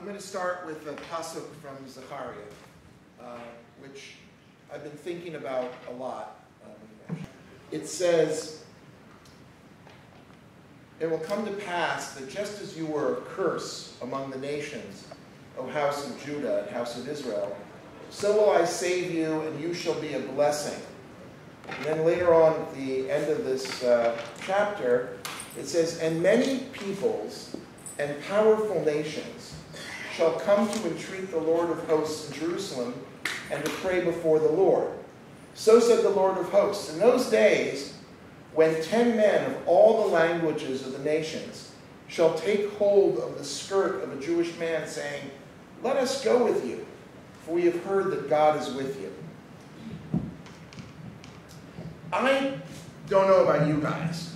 I'm going to start with a pasuk from Zechariah, which I've been thinking about a lot. It says, "It will come to pass that just as you were a curse among the nations, O house of Judah and house of Israel, so will I save you, and you shall be a blessing." And then later on at the end of this chapter, it says, "And many peoples and powerful nations shall come to entreat the Lord of hosts in Jerusalem and to pray before the Lord. So said the Lord of hosts, in those days when 10 men of all the languages of the nations shall take hold of the skirt of a Jewish man, saying, 'Let us go with you, for we have heard that God is with you.'" I don't know about you guys,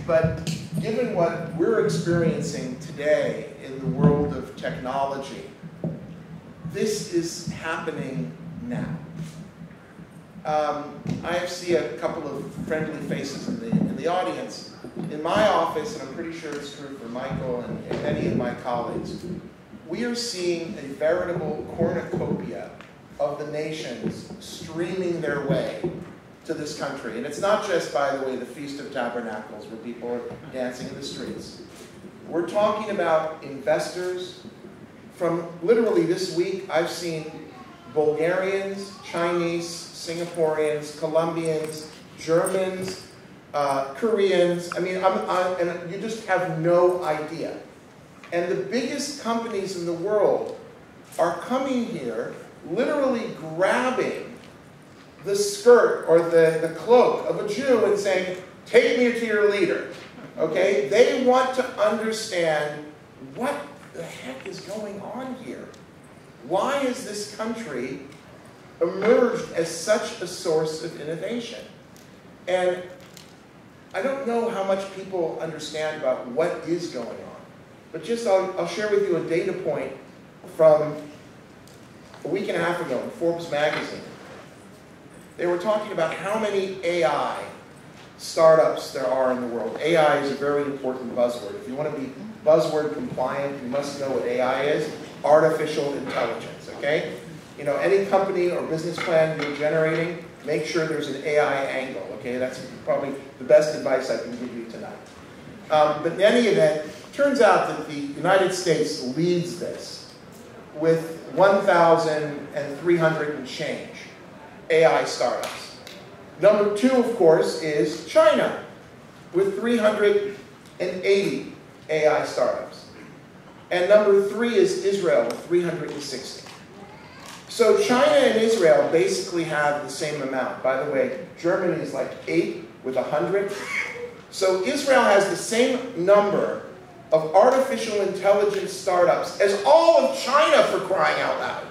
but given what we're experiencing today in the world of technology, this is happening now. I see a couple of friendly faces in the audience. In my office, and I'm pretty sure it's true for Michael and many of my colleagues, we are seeing a veritable cornucopia of the nations streaming their way to this country. And it's not just, by the way, the Feast of Tabernacles where people are dancing in the streets. We're talking about investors. From literally this week, I've seen Bulgarians, Chinese, Singaporeans, Colombians, Germans, Koreans. I mean, and you just have no idea. And the biggest companies in the world are coming here, literally grabbing the skirt or the cloak of a Jew and saying, "Take me to your leader." Okay? They want to understand what the heck is going on here. Why is this country emerged as such a source of innovation? And I don't know how much people understand about what is going on. But just I'll share with you a data point from a week and a half ago in Forbes magazine. They were talking about how many AI startups there are in the world. AI is a very important buzzword. If you want to be buzzword compliant, you must know what AI is. Artificial intelligence, okay? You know, any company or business plan you're generating, make sure there's an AI angle, okay? That's probably the best advice I can give you tonight. But in any event, it turns out that the United States leads this with 1,300 and change AI startups. Number 2, of course, is China with 380 AI startups. And number 3 is Israel with 360. So China and Israel basically have the same amount. By the way, Germany is like 8 with 100. So Israel has the same number of artificial intelligence startups as all of China, for crying out loud.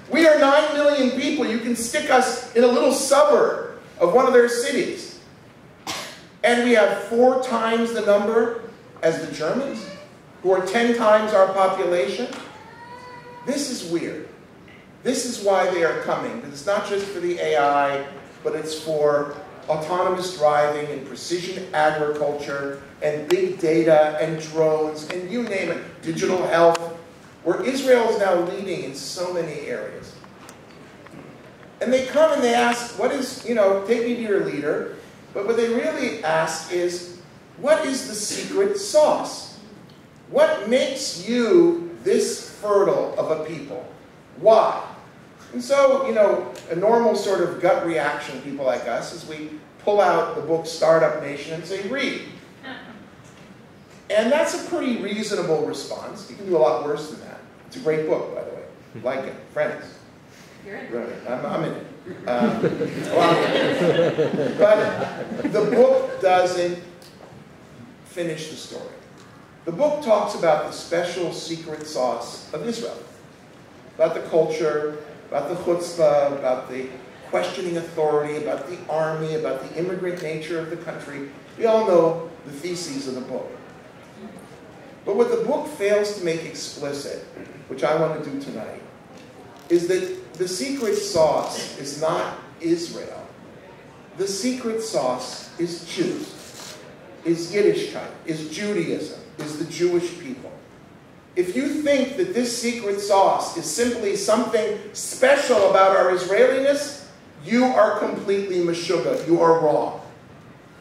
We are 9 million people. You can stick us in a little suburb of one of their cities. And we have 4 times the number as the Germans, who are 10 times our population. This is weird. This is why they are coming. It's not just for the AI, but it's for autonomous driving and precision agriculture and big data and drones and you name it, digital health, where Israel is now leading in so many areas. And they come and they ask, what is, take me to your leader. But what they really ask is, what is the secret sauce? What makes you this fertile of a people? Why? And so, a normal sort of gut reaction, people like us, is we pull out the book Startup Nation and say, read. And that's a pretty reasonable response. You can do a lot worse than that. It's a great book, by the way. Like it. Friends. You're in it. Brilliant. I'm in it. But the book doesn't finish the story. The book talks about the special secret sauce of Israel. About the culture, about the chutzpah, about the questioning authority, about the army, about the immigrant nature of the country. We all know the theses of the book. But what the book fails to make explicit, which I want to do tonight, is that the secret sauce is not Israel. The secret sauce is Jews, is Yiddishkeit, is Judaism, is the Jewish people. If you think that this secret sauce is simply something special about our Israeliness, you are completely meshuggah. You are wrong.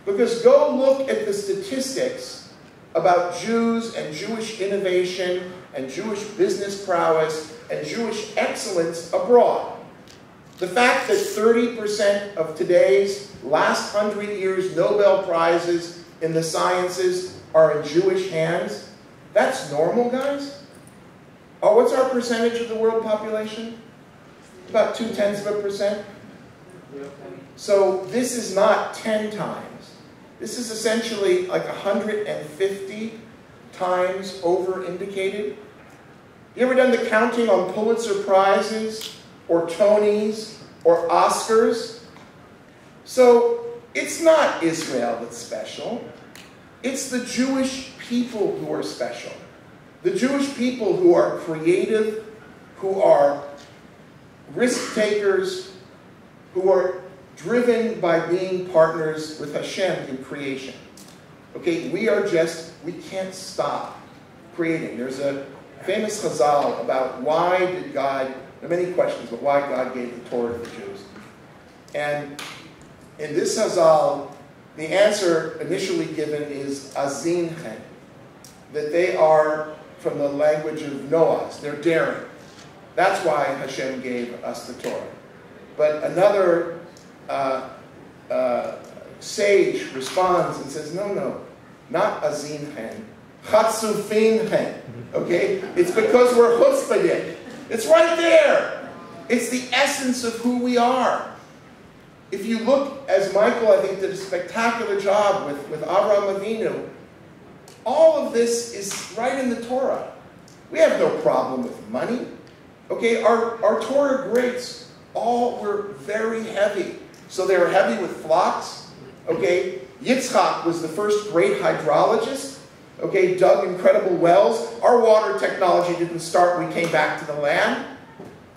Because go look at the statistics about Jews and Jewish innovation and Jewish business prowess and Jewish excellence abroad. The fact that 30% of today's last 100 years Nobel Prizes in the sciences are in Jewish hands, that's normal, guys? Oh, what's our percentage of the world population? About 0.2%. So this is not 10 times. This is essentially like 150 times over-indicated. You ever done the counting on Pulitzer Prizes or Tonys or Oscars? So it's not Israel that's special. It's the Jewish people who are special. The Jewish people who are creative, who are risk takers, who are driven by being partners with Hashem in creation. Okay, we can't stop creating. There's a famous chazal about why did God, there are many questions, but why God gave the Torah to the Jews. And in this chazal, the answer initially given is azin chen, that they are from the language of Noah's, they're daring. That's why Hashem gave us the Torah. But another sage responds and says, no, not azin chen, chatzufin chen. Okay? It's because we're chutzpahdik. It's right there. It's the essence of who we are. If you look, as Michael, I think, did a spectacular job with Avraham Avinu, all of this is right in the Torah. We have no problem with money. Okay, our Torah greats all were very heavy. So they were heavy with flocks. Okay, Yitzchak was the first great hydrologist. Okay, dug incredible wells. Our water technology didn't start when we came back to the land.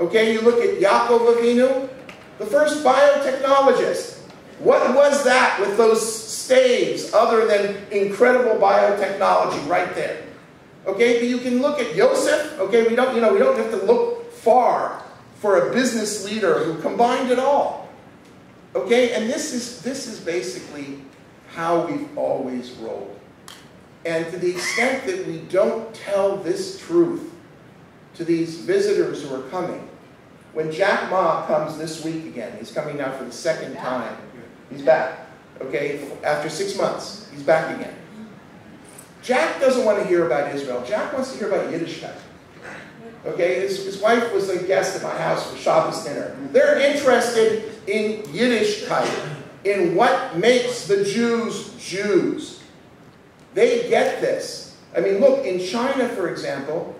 Okay, you look at Yaakov Avinu, the first biotechnologist. What was that with those staves other than incredible biotechnology right there? Okay, but you can look at Yosef. Okay, we don't have to look far for a business leader who combined it all. Okay, and this is basically how we've always rolled. And to the extent that we don't tell this truth to these visitors who are coming, when Jack Ma comes this week again, he's coming now for the second time. He's back, okay? After 6 months, he's back again. Jack doesn't want to hear about Israel. Jack wants to hear about Yiddishkeit. Okay, his wife was a guest at my house for Shabbos dinner. They're interested in Yiddishkeit, in what makes the Jews Jews. They get this. I mean, look, in China, for example,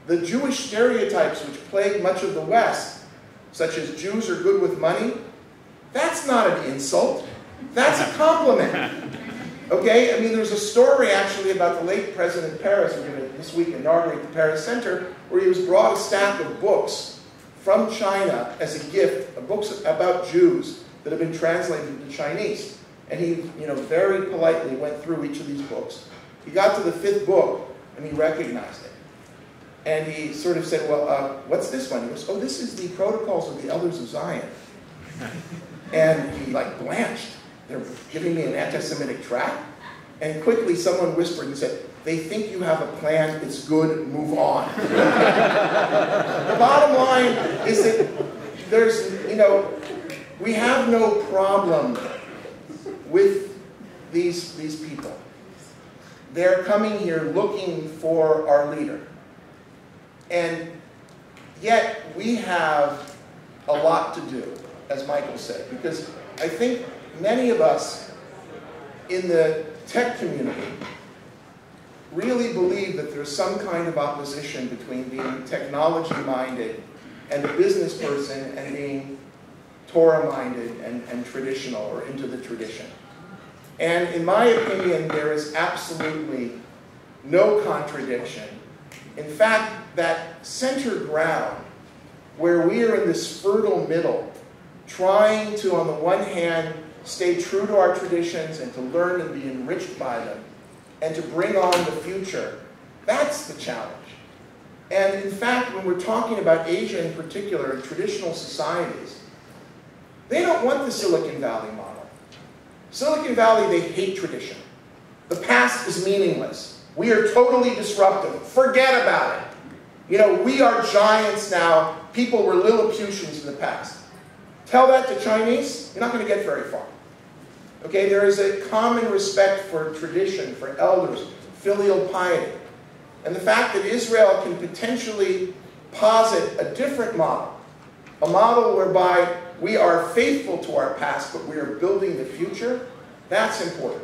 the Jewish stereotypes which plague much of the West, such as Jews are good with money, that's not an insult. That's a compliment. Okay? I mean, there's a story actually about the late President Peres. We're going to this week inaugurate the Peres Center, where he was brought a stack of books from China as a gift, books about Jews that have been translated into Chinese. And he, very politely went through each of these books. He got to the 5th book, and he recognized it. And he sort of said, well, what's this one? He goes, oh, this is the Protocols of the Elders of Zion. And he, blanched. They're giving me an anti-Semitic tract? And quickly someone whispered and said, they think you have a plan, it's good, move on. The bottom line is that there's, we have no problem with these people. They're coming here looking for our leader. And yet we have a lot to do, as Michael said, because I think many of us in the tech community really believe that there's some kind of opposition between being technology-minded and a business person and being Torah-minded and traditional or into the tradition. And in my opinion, there is absolutely no contradiction. In fact, that center ground where we are in this fertile middle, trying to, on the one hand, stay true to our traditions and to learn and be enriched by them, and to bring on the future, that's the challenge. And in fact, when we're talking about Asia in particular, and traditional societies, they don't want the Silicon Valley model. Silicon Valley, they hate tradition. The past is meaningless. We are totally disruptive. Forget about it. You know, we are giants now. People were Lilliputians in the past. Tell that to Chinese, you're not going to get very far. Okay, there is a common respect for tradition, for elders, filial piety. And the fact that Israel can potentially posit a different model, a model whereby we are faithful to our past, but we are building the future, that's important.